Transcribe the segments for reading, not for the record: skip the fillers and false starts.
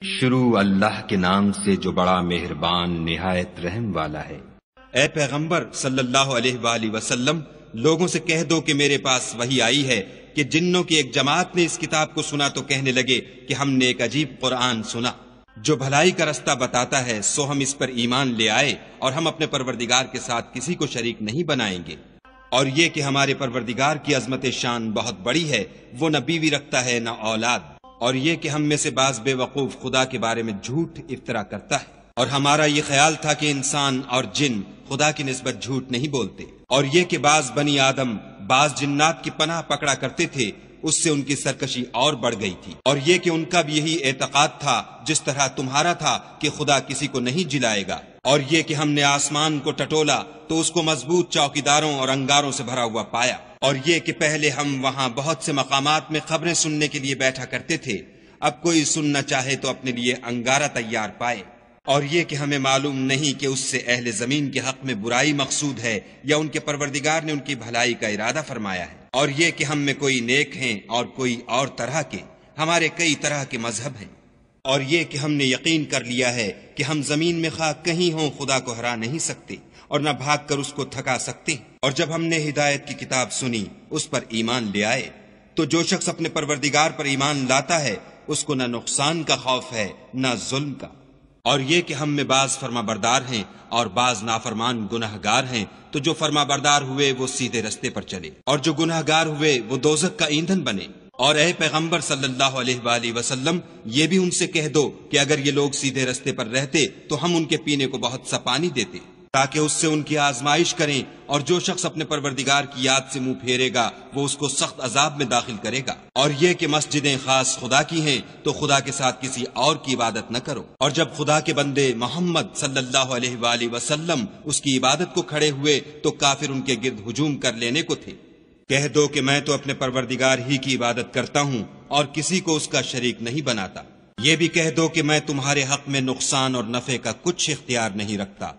شروع اللہ کے نام سے جو بڑا مہربان نہایت رحم والا ہے۔ اے پیغمبر صلی اللہ علیہ وآلہ وسلم، لوگوں سے کہہ دو کہ میرے پاس وحی آئی ہے کہ جنوں کی ایک جماعت نے اس کتاب کو سنا تو کہنے لگے کہ ہم نے ایک عجیب قرآن سنا جو بھلائی کا رستہ بتاتا ہے، سو ہم اس پر ایمان لے آئے اور ہم اپنے پروردگار کے ساتھ کسی کو شریک نہیں بنائیں گے۔ اور یہ کہ ہمارے پروردگار کی عظمت شان بہت بڑی ہے، وہ نہ بیوی رکھتا ہے نہ اولاد، اور یہ کہ ہم میں سے بعض بے وقوف خدا کے بارے میں جھوٹ افطرا کرتا ہے، اور ہمارا یہ خیال تھا کہ انسان اور جن خدا کی نسبت جھوٹ نہیں بولتے، اور یہ کہ بعض بنی آدم بعض جنات کی پناہ پکڑا کرتے تھے، اس سے ان کی سرکشی اور بڑھ گئی تھی، اور یہ کہ ان کا بھی یہی اعتقاد تھا جس طرح تمہارا تھا کہ خدا کسی کو نہیں جلائے گا، اور یہ کہ ہم نے آسمان کو ٹٹولا تو اس کو مضبوط چوکیداروں اور انگاروں سے بھرا ہوا پایا، اور یہ کہ پہلے ہم وہاں بہت سے مقامات میں خبریں سننے کے لیے بیٹھا کرتے تھے، اب کوئی سننا چاہے تو اپنے لیے انگارہ تیار پائے، اور یہ کہ ہمیں معلوم نہیں کہ اس سے اہل زمین کے حق میں برائی مقصود ہے یا ان کے پروردگار نے ان کی بھلائی کا ارادہ فرمایا ہے، اور یہ کہ ہم میں کوئی نیک ہیں اور کوئی اور طرح کے، ہمارے کئی طرح کے مذہب ہیں، اور یہ کہ ہم نے یقین کر لیا ہے کہ ہم زمین میں خواہ کہیں ہوں خدا کو ہرا نہیں سکتے اور نہ بھاگ کر اس کو تھکا سکتے، اور جب ہم نے ہدایت کی کتاب سنی اس پر ایمان لے آئے، تو جو شخص اپنے پروردگار پر ایمان لاتا ہے اس کو نہ نقصان کا خوف ہے نہ ظلم کا، اور یہ کہ ہم میں بعض فرما بردار ہیں اور بعض نافرمان گناہگار ہیں، تو جو فرما بردار ہوئے وہ سیدھے رستے پر چلے اور جو گناہگار ہوئے وہ دوزخ کا ایندھن بنے۔ اور اے پیغمبر صلی اللہ علیہ وآلہ وسلم، یہ بھی ان سے کہہ دو کہ اگر یہ لوگ سیدھے رستے پر رہتے تو ہم ان کے پینے کو بہت سا پانی دیتے تاکہ اس سے ان کی آزمائش کریں، اور جو شخص اپنے پروردگار کی یاد سے منہ پھیرے گا وہ اس کو سخت عذاب میں داخل کرے گا، اور یہ کہ مسجدیں خاص خدا کی ہیں تو خدا کے ساتھ کسی اور کی عبادت نہ کرو، اور جب خدا کے بندے محمد صلی اللہ علیہ وآلہ وسلم اس کی عبادت کو کھڑے ہوئے تو کافر ان کے گرد ہجوم کر لینے کو تھے، کہہ دو کہ میں تو اپنے پروردگار ہی کی عبادت کرتا ہوں اور کسی کو اس کا شریک نہیں بناتا، یہ بھی کہہ دو کہ میں تمہارے حق میں نقصان اور نفع کا کچھ اختیار نہیں رکھتا،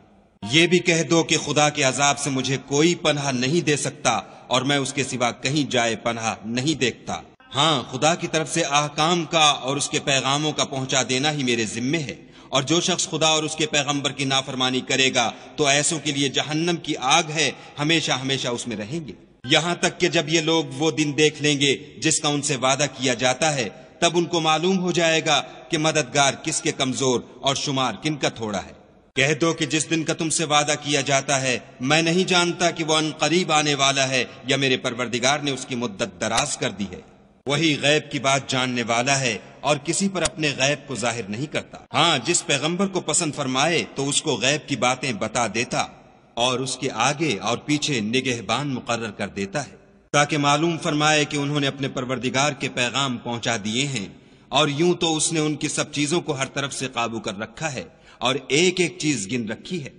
یہ بھی کہہ دو کہ خدا کے عذاب سے مجھے کوئی پناہ نہیں دے سکتا اور میں اس کے سوا کہیں جائے پناہ نہیں دیکھتا، ہاں خدا کی طرف سے احکام کا اور اس کے پیغاموں کا پہنچا دینا ہی میرے ذمے ہے، اور جو شخص خدا اور اس کے پیغمبر کی نافرمانی کرے گا تو ایسوں کے لیے جہنم کی آگ ہے، ہمیشہ ہمیشہ اس میں رہیں گے، یہاں تک کہ جب یہ لوگ وہ دن دیکھ لیں گے جس کا ان سے وعدہ کیا جاتا ہے، تب ان کو معلوم ہو جائے گا کہ مددگار کس کے کمزور اور شمار کن کا تھوڑا ہے۔ کہہ دو کہ جس دن کا تم سے وعدہ کیا جاتا ہے میں نہیں جانتا کہ وہ ان قریب آنے والا ہے یا میرے پروردگار نے اس کی مدت دراز کر دی ہے، وہی غیب کی بات جاننے والا ہے اور کسی پر اپنے غیب کو ظاہر نہیں کرتا، ہاں جس پیغمبر کو پسند فرمائے تو اس کو غیب کی باتیں بتا دیتا اور اس کے آگے اور پیچھے نگہبان مقرر کر دیتا ہے تاکہ معلوم فرمائے کہ انہوں نے اپنے پروردگار کے پیغام پہنچا دیے ہیں، اور یوں تو اس نے ان کی سب چیزوں کو ہر طرف سے قابو کر رکھا ہے اور ایک ایک چیز گن رکھی ہے۔